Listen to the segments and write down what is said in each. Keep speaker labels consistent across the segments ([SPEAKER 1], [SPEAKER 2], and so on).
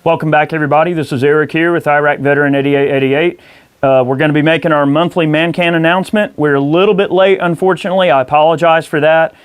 [SPEAKER 1] Welcome back, everybody. This is Eric here with Iraq Veteran 8888. We're going to be making our monthly Man Can announcement. We're a little bit late, unfortunately. I apologize for that.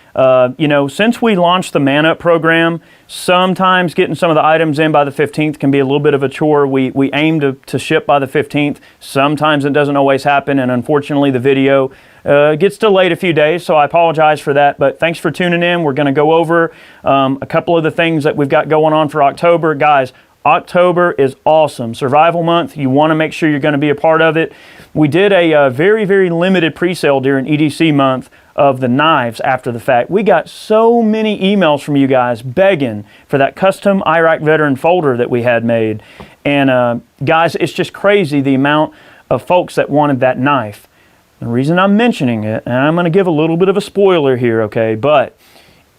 [SPEAKER 1] Since we launched the Man Up program, sometimes getting some of the items in by the 15th can be a little bit of a chore. We aim to ship by the 15th. Sometimes it doesn't always happen, and unfortunately the video gets delayed a few days, so I apologize for that. But thanks for tuning in. We're going to go over a couple of the things that we've got going on for October. Guys, October is awesome. Survival month. You want to make sure you're going to be a part of it. We did a very, very limited pre-sale during EDC month of the knives after the fact. We got so many emails from you guys begging for that custom Iraq Veteran folder that we had made. And guys, it's just crazy the amount of folks that wanted that knife. The reason I'm mentioning it, and I'm going to give a little bit of a spoiler here, okay, but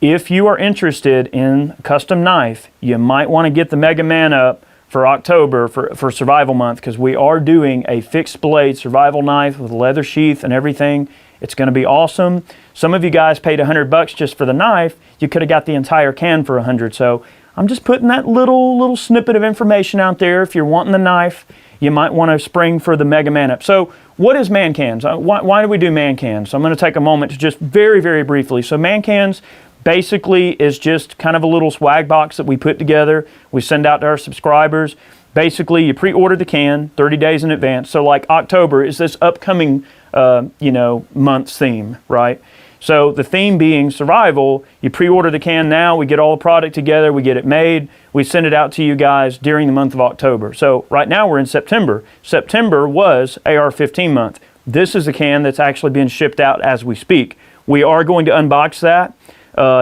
[SPEAKER 1] if you are interested in a custom knife, you might want to get the Mega Man Up for October for Survival Month, because we are doing a fixed blade survival knife with leather sheath and everything. It's going to be awesome. Some of you guys paid $100 just for the knife. You could have got the entire can for $100. So I'm just putting that little snippet of information out there. If you're wanting the knife, you might want to spring for the Mega Man Up. So what is Man Cans? Why do we do Man Cans? So I'm going to take a moment to just very, very briefly. So Man Cans basically is just kind of a little swag box that we put together. We send out to our subscribers. Basically, you pre-order the can 30 days in advance. So like October is this upcoming month's theme, right? So the theme being survival. You pre-order the can now, we get all the product together, we get it made, we send it out to you guys during the month of October. So right now we're in September. September was AR-15 month. This is the can that's actually being shipped out as we speak. We are going to unbox that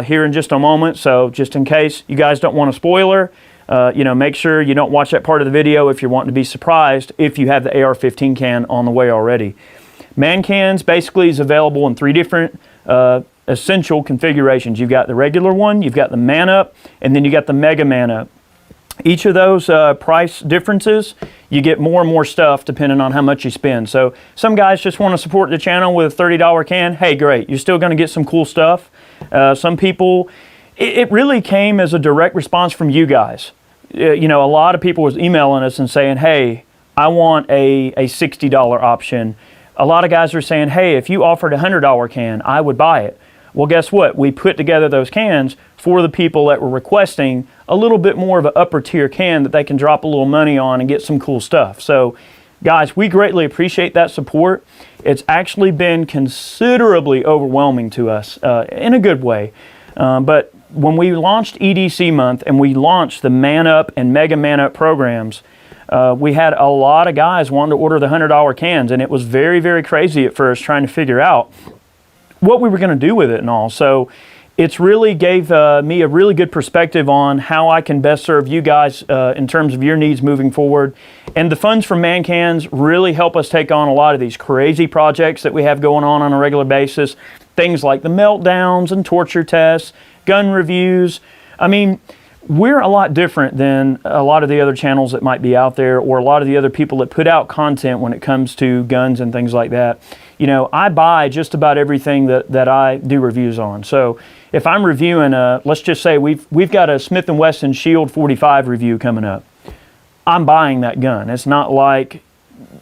[SPEAKER 1] here in just a moment, so just in case you guys don't want a spoiler, make sure you don't watch that part of the video if you're wanting to be surprised if you have the AR-15 can on the way already. Man Cans basically is available in 3 different essential configurations. You've got the regular one, you've got the Man Up, and then you got the Mega Man Up. Each of those price differences, you get more and more stuff depending on how much you spend. So some guys just want to support the channel with a $30 can. Hey, great, you're still going to get some cool stuff. Some people, it really came as a direct response from you guys. A lot of people was emailing us and saying, hey, I want a $60 option. A lot of guys are saying, hey, if you offered a $100 can, I would buy it. Well, guess what? We put together those cans for the people that were requesting a little bit more of an upper tier can that they can drop a little money on and get some cool stuff. So guys, we greatly appreciate that support. It's actually been considerably overwhelming to us in a good way. But when we launched EDC month and we launched the Man Up and Mega Man Up programs, we had a lot of guys wanting to order the $100 cans, and it was very, very crazy at first trying to figure out what we were going to do with it and all. So it's really gave me a really good perspective on how I can best serve you guys in terms of your needs moving forward. And the funds from Man Cans really help us take on a lot of these crazy projects that we have going on a regular basis. Things like the meltdowns and torture tests, gun reviews. I mean, we're a lot different than a lot of the other channels that might be out there, or a lot of the other people that put out content when it comes to guns and things like that. I buy just about everything that I do reviews on. So if I'm reviewing let's just say we've got a Smith & Wesson Shield 45 review coming up, I'm buying that gun. It's not like,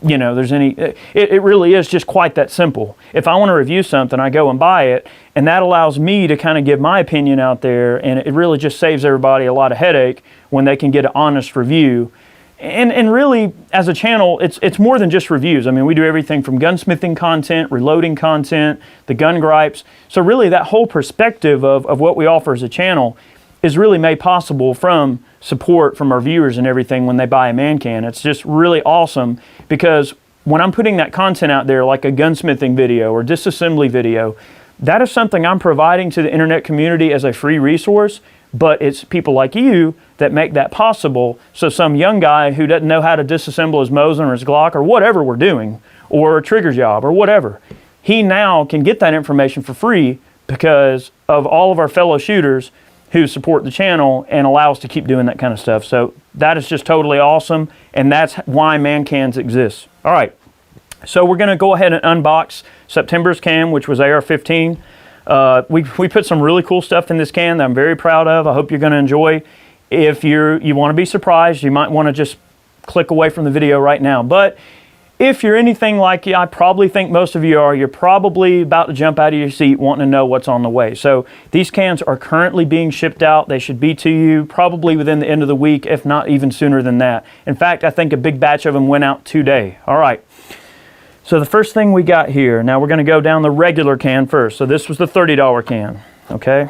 [SPEAKER 1] there's any, it really is just quite that simple. If I want to review something, I go and buy it, and that allows me to kind of give my opinion out there, and it really just saves everybody a lot of headache when they can get an honest review. And really, as a channel, it's more than just reviews. I mean, we do everything from gunsmithing content, reloading content, the gun gripes. So really, that whole perspective of what we offer as a channel is really made possible from support from our viewers and everything when they buy a Man Can. It's just really awesome, because when I'm putting that content out there, like a gunsmithing video or disassembly video, that is something I'm providing to the internet community as a free resource, but it's people like you that make that possible. So some young guy who doesn't know how to disassemble his Mosin or his Glock or whatever we're doing, or a trigger job or whatever, he now can get that information for free because of all of our fellow shooters who support the channel and allow us to keep doing that kind of stuff. So that is just totally awesome, and that's why Man Cans exists. All right, so we're gonna go ahead and unbox September's can, which was AR-15. We put some really cool stuff in this can that I'm very proud of. I hope you're gonna enjoy. If you want to be surprised, you might want to just click away from the video right now. But if you're anything like I probably think most of you are, you're probably about to jump out of your seat wanting to know what's on the way. So these cans are currently being shipped out. They should be to you probably within the end of the week, if not even sooner than that. In fact, I think a big batch of them went out today. All right. So the first thing we got here, now we're going to go down the regular can first. So this was the $30 can, okay?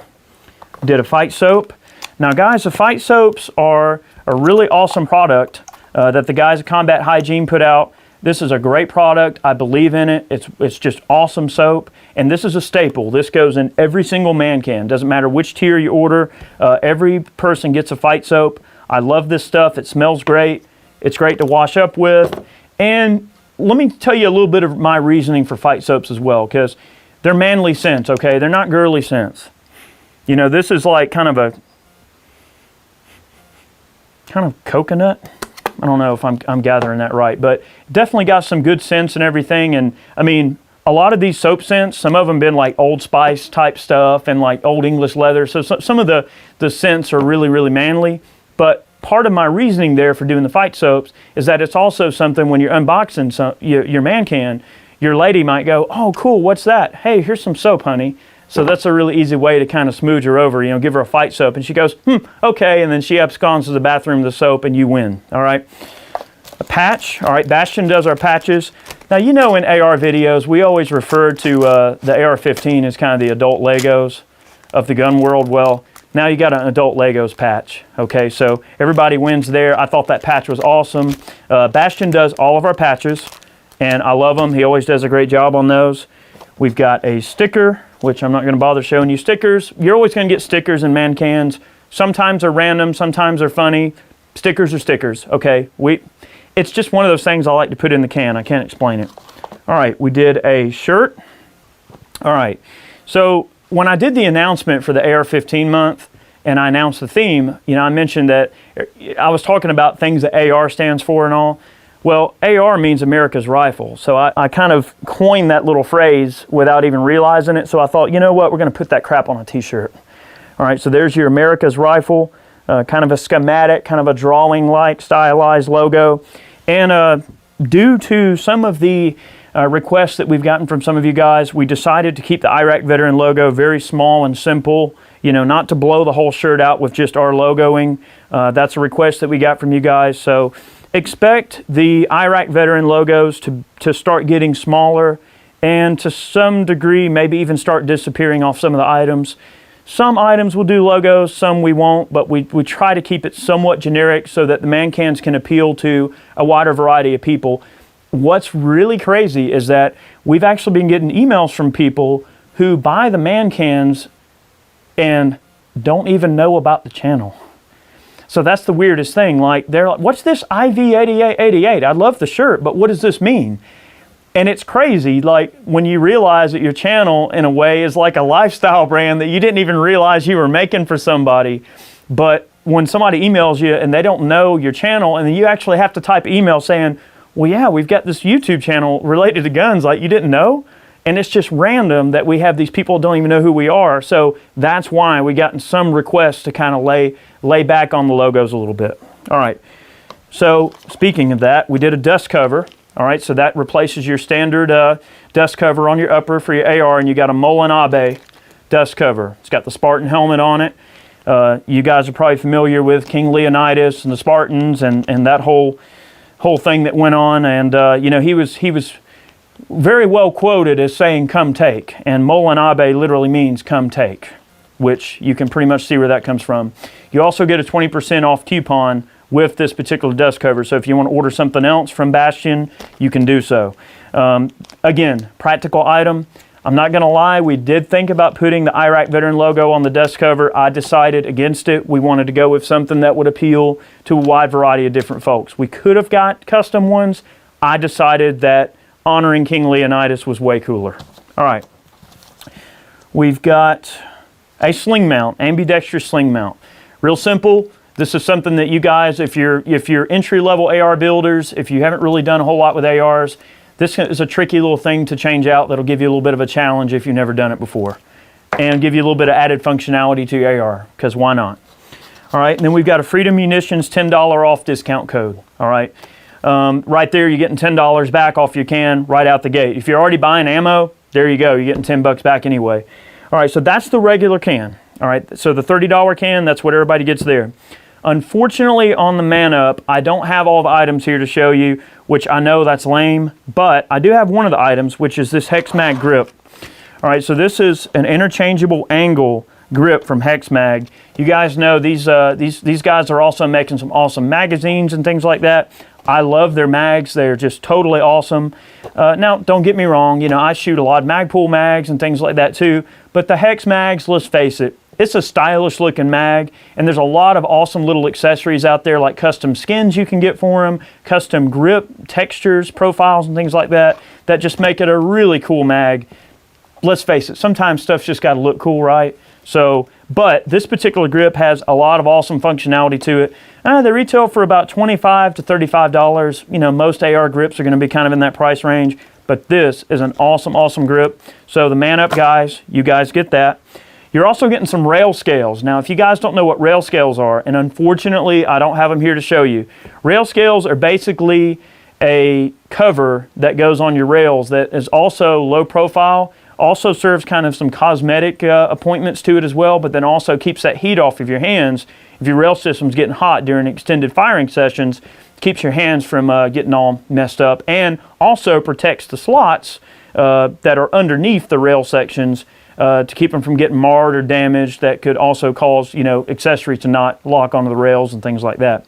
[SPEAKER 1] Did a fight soap. Now guys, the fight soaps are a really awesome product that the guys at Combat Hygiene put out. This is a great product. I believe in it. It's just awesome soap. And this is a staple. This goes in every single man can. Doesn't matter which tier you order. Every person gets a fight soap. I love this stuff. It smells great. It's great to wash up with. And let me tell you a little bit of my reasoning for fight soaps as well, because they're manly scents, okay? They're not girly scents. You know, this is like kind of coconut. I don't know if I'm gathering that right, but definitely got some good scents and everything. And I mean, a lot of these soap scents, some of them been like Old Spice type stuff and like Old English leather. So some of the scents are really, really manly. But part of my reasoning there for doing the fight soaps is that it's also something when you're unboxing your man can, your lady might go, oh, cool, what's that? Hey, here's some soap, honey. So that's a really easy way to kind of smooch her over, you know, give her a fight soap. And she goes, okay. And then she absconds to the bathroom with the soap and you win, all right? A patch, all right, Bastion does our patches. Now, you know, in AR videos, we always refer to the AR-15 as kind of the adult Legos of the gun world. Well, now you got an adult Legos patch, okay? So everybody wins there. I thought that patch was awesome. Bastion does all of our patches, and I love them. He always does a great job on those. We've got a sticker, which I'm not going to bother showing you stickers. You're always going to get stickers in man cans. Sometimes they're random, sometimes they're funny. Stickers are stickers, okay? It's just one of those things I like to put in the can. I can't explain it. All right, we did a shirt. All right, so when I did the announcement for the AR-15 month and I announced the theme, you know, I mentioned that I was talking about things that AR stands for and all. Well, AR means America's Rifle. So I kind of coined that little phrase without even realizing it. So I thought, you know what, we're going to put that crap on a t-shirt. All right, so there's your America's Rifle, kind of a schematic, kind of a drawing-like stylized logo. And due to some of the requests that we've gotten from some of you guys, we decided to keep the Iraq Veteran logo very small and simple, you know, not to blow the whole shirt out with just our logoing. That's a request that we got from you guys. So expect the Iraq Veteran logos to start getting smaller and to some degree maybe even start disappearing off some of the items. Some items will do logos, some we won't, but we try to keep it somewhat generic so that the man cans can appeal to a wider variety of people. What's really crazy is that we've actually been getting emails from people who buy the man cans and don't even know about the channel. So that's the weirdest thing. Like, they're like, what's this IV8888? I love the shirt, but what does this mean? And it's crazy, like, when you realize that your channel, in a way, is like a lifestyle brand that you didn't even realize you were making for somebody. But when somebody emails you and they don't know your channel, and then you actually have to type email saying, well, yeah, we've got this YouTube channel related to guns, like, you didn't know? And it's just random that we have these people who don't even know who we are. So that's why we gotten some requests to kind of lay back on the logos a little bit. All right, so speaking of that, we did a dust cover. All right, so that replaces your standard dust cover on your upper for your AR, and you got a Molen Abe dust cover. It's got the Spartan helmet on it. You guys are probably familiar with King Leonidas and the Spartans and that whole thing that went on. And you know, he was very well quoted as saying, "Come take." And Molen Abe literally means "come take," which you can pretty much see where that comes from. You also get a 20% off coupon with this particular dust cover. So if you want to order something else from Bastion, you can do so. Again, practical item. I'm not going to lie, we did think about putting the Iraq Veteran logo on the dust cover. I decided against it. We wanted to go with something that would appeal to a wide variety of different folks. We could have got custom ones. I decided that honoring King Leonidas was way cooler. All right. We've got a sling mount, ambidextrous sling mount. Real simple. This is something that you guys, if you're entry-level AR builders, if you haven't really done a whole lot with ARs, this is a tricky little thing to change out that'll give you a little bit of a challenge if you've never done it before. And give you a little bit of added functionality to your AR, because why not? All right, and then we've got a Freedom Munitions $10 off discount code. All right, right there, you're getting $10 back off your can right out the gate. If you're already buying ammo, there you go, you're getting 10 bucks back anyway. All right, so that's the regular can. All right, so the $30 can, that's what everybody gets there. Unfortunately, on the Man Up, I don't have all the items here to show you, which I know that's lame, but I do have one of the items, which is this HexMag grip. All right, so this is an interchangeable angle grip from HexMag. You guys know these guys are also making some awesome magazines and things like that. I love their mags. They're just totally awesome. Now, don't get me wrong, you know, I shoot a lot of Magpul mags and things like that too, but the HexMags, let's face it, it's a stylish looking mag, and there's a lot of awesome little accessories out there like custom skins you can get for them, custom grip, textures, profiles, and things like that, that just make it a really cool mag. Let's face it, sometimes stuff's just got to look cool, right? So, but this particular grip has a lot of awesome functionality to it. They retail for about $25 to $35. You know, most AR grips are going to be kind of in that price range, but this is an awesome, awesome grip. So the Man Up guys, you guys get that. You're also getting some rail scales. Now, if you guys don't know what rail scales are, and unfortunately, I don't have them here to show you, rail scales are basically a cover that goes on your rails that is also low profile, also serves kind of some cosmetic appointments to it as well, but then also keeps that heat off of your hands. If your rail system's getting hot during extended firing sessions, keeps your hands from getting all messed up, and also protects the slots that are underneath the rail sections to keep them from getting marred or damaged. That could also cause, you know, accessories to not lock onto the rails and things like that.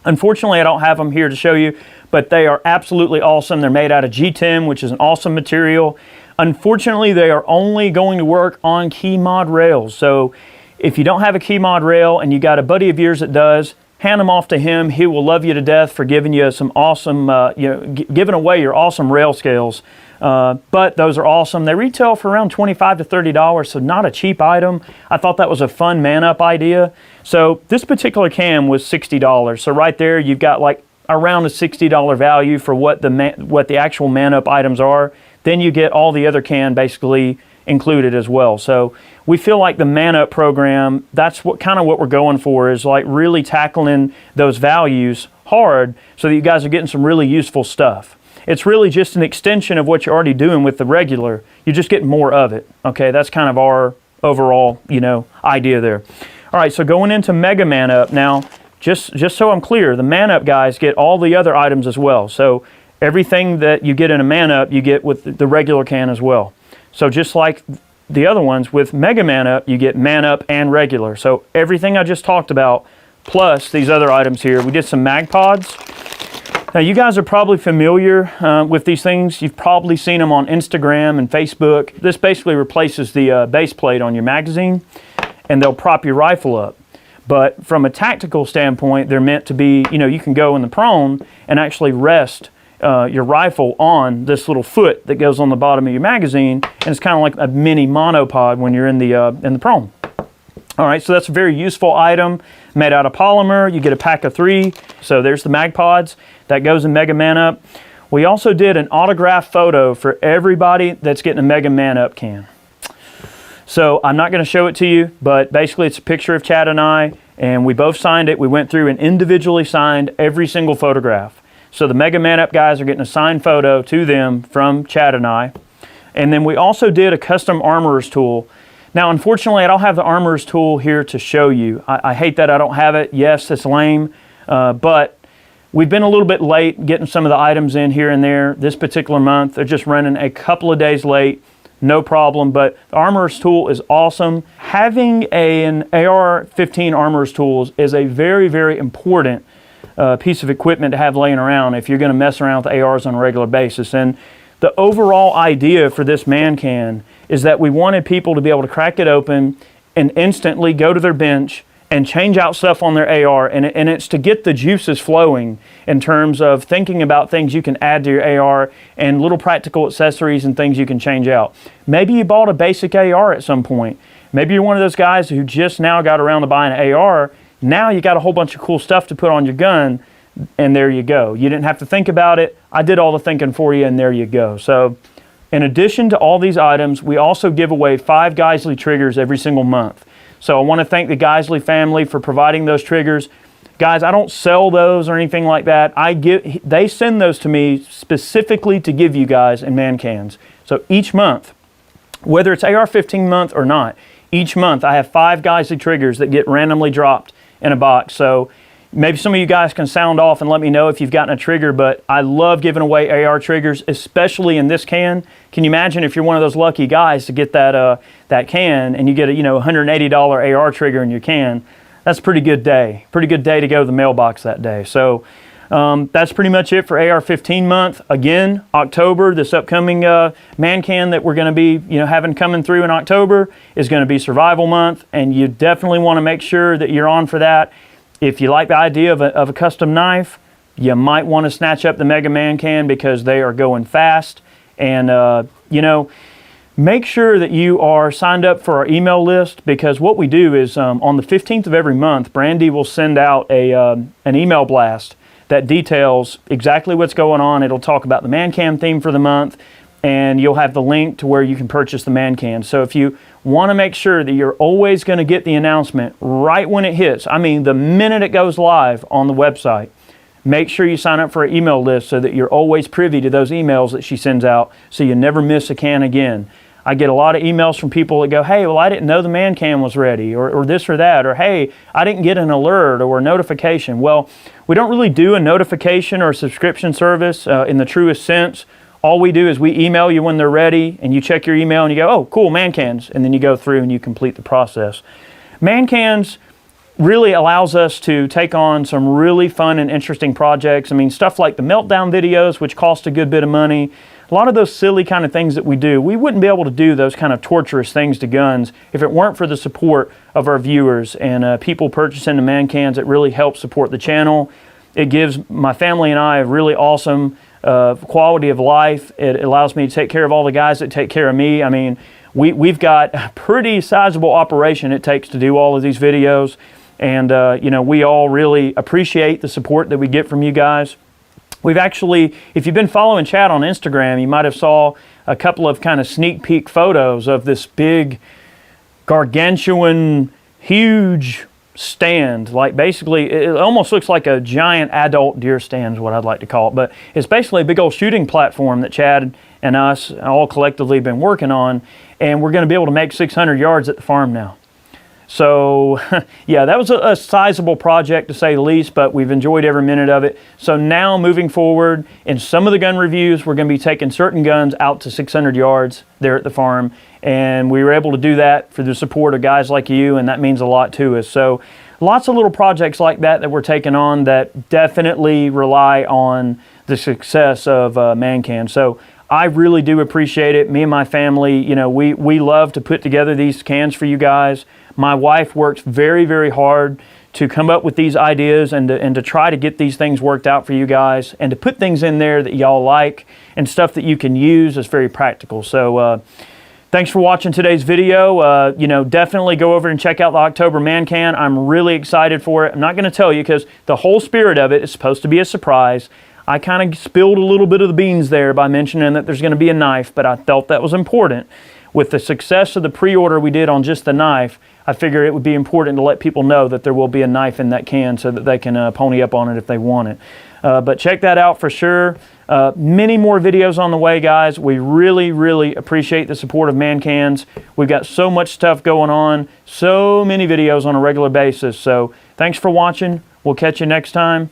[SPEAKER 1] Unfortunately, I don't have them here to show you, but they are absolutely awesome. They're made out of G10, which is an awesome material. Unfortunately, they are only going to work on key mod rails. So if you don't have a key mod rail and you got a buddy of yours that does, hand them off to him. He will love you to death for giving you some awesome, giving away your awesome rail scales. But those are awesome. They retail for around $25 to $30, so not a cheap item. I thought that was a fun Man Up idea. So this particular can was $60. So right there, you've got like around a $60 value for what the actual Man Up items are. Then you get all the other can basically included as well. So we feel like the Man Up program, that's what we're going for, is like really tackling those values hard so that you guys are getting some really useful stuff. It's really just an extension of what you're already doing with the regular. You're just getting more of it. Okay, that's kind of our overall, you know, idea there. All right, so going into Mega Man Up now, just so I'm clear, the Man Up guys get all the other items as well. So everything that you get in a Man Up, you get with the regular can as well. So just like the other ones, with Mega Man Up, you get Man Up and regular. So everything I just talked about, plus these other items here. We did some mag pods. Now you guys are probably familiar with these things. You've probably seen them on Instagram and Facebook. This basically replaces the base plate on your magazine, and they'll prop your rifle up. But from a tactical standpoint, they're meant to be, you know, you can go in the prone and actually rest your rifle on this little foot that goes on the bottom of your magazine, and it's kind of like a mini monopod when you're in the prone. All right, so that's a very useful item made out of polymer. You get a pack of 3. So there's the mag pods that goes in Mega Man Up. We also did an autograph photo for everybody that's getting a Mega Man Up can. So I'm not going to show it to you, but basically it's a picture of Chad and I, and we both signed it. We went through and individually signed every single photograph. So the Mega Man Up guys are getting a signed photo to them from Chad and I. And then we also did a custom armorer's tool. Now, unfortunately, I don't have the armorer's tool here to show you. I hate that I don't have it. Yes, it's lame, but we've been a little bit late getting some of the items in here and there this particular month. They're just running a couple of days late, no problem, but the armorer's tool is awesome. Having an AR-15 armorer's tool is a very, very important piece of equipment to have laying around if you're going to mess around with ARs on a regular basis. And the overall idea for this man can is that we wanted people to be able to crack it open and instantly go to their bench and change out stuff on their AR, and it's to get the juices flowing in terms of thinking about things you can add to your AR and little practical accessories and things you can change out. Maybe you bought a basic AR at some point. Maybe you're one of those guys who just now got around to buying an AR. Now you got a whole bunch of cool stuff to put on your gun, and there you go. You didn't have to think about it. I did all the thinking for you, and there you go. So in addition to all these items, we also give away 5 Geisley triggers every single month. So I want to thank the Geisley family for providing those triggers. Guys, I don't sell those or anything like that. They send those to me specifically to give you guys in man cans. So each month, whether it's AR-15 month or not, each month I have 5 Geisley triggers that get randomly dropped in a box. So maybe some of you guys can sound off and let me know if you've gotten a trigger, but I love giving away AR triggers, especially in this can. Can you imagine if you're one of those lucky guys to get that can and you get a $180 AR trigger in your can? That's a pretty good day. Pretty good day to go to the mailbox that day. So that's pretty much it for AR-15 month. Again, October, this upcoming man can that we're going to be having coming through in October is going to be survival month, and you definitely want to make sure that you're on for that. If you like the idea of a custom knife, you might want to snatch up the Mega Man Can because they are going fast. And make sure that you are signed up for our email list, because what we do is on the 15th of every month, Brandy will send out an email blast that details exactly what's going on. It'll talk about the Man Can theme for the month, and you'll have the link to where you can purchase the Man Can. So if you want to make sure that you're always going to get the announcement right when it hits, I mean the minute it goes live on the website, make sure you sign up for an email list so that you're always privy to those emails that she sends out, so you never miss a can again. I get a lot of emails from people that go, hey, well, I didn't know the Man Can was ready, or this or that, or hey, I didn't get an alert or a notification. Well, we don't really do a notification or a subscription service in the truest sense. All we do is we email you when they're ready, and you check your email and you go, oh, cool, Man Cans, and then you go through and you complete the process. Man Cans really allows us to take on some really fun and interesting projects. I mean, stuff like the meltdown videos, which cost a good bit of money. A lot of those silly kind of things that we do, we wouldn't be able to do those kind of torturous things to guns if it weren't for the support of our viewers and people purchasing the Man Cans. It really helps support the channel. It gives my family and I a really awesome quality of life. It allows me to take care of all the guys that take care of me. I mean, we've got a pretty sizable operation it takes to do all of these videos. And, we all really appreciate the support that we get from you guys. We've actually, if you've been following Chad on Instagram, you might have saw a couple of kind of sneak peek photos of this big, gargantuan, huge stand. Like basically, it almost looks like a giant adult deer stand is what I'd like to call it. But it's basically a big old shooting platform that Chad and us all collectively have been working on. And we're going to be able to make 600 yards at the farm now. So, yeah, that was a sizable project to say the least, but we've enjoyed every minute of it. So now, moving forward, in some of the gun reviews, we're going to be taking certain guns out to 600 yards there at the farm. And we were able to do that for the support of guys like you, and that means a lot to us. So, lots of little projects like that we're taking on that definitely rely on the success of Man Can. So, I really do appreciate it. Me and my family, we love to put together these cans for you guys. My wife works very, very hard to come up with these ideas and to try to get these things worked out for you guys and to put things in there that y'all like and stuff that you can use is very practical. So thanks for watching today's video. Definitely go over and check out the October Man Can. I'm really excited for it. I'm not going to tell you because the whole spirit of it is supposed to be a surprise. I kind of spilled a little bit of the beans there by mentioning that there's going to be a knife, but I felt that was important. With the success of the pre-order we did on just the knife, I figured it would be important to let people know that there will be a knife in that can so that they can pony up on it if they want it. But check that out for sure. Many more videos on the way, guys. We really, really appreciate the support of Man Cans. We've got so much stuff going on, so many videos on a regular basis. So thanks for watching. We'll catch you next time.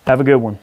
[SPEAKER 1] Have a good one.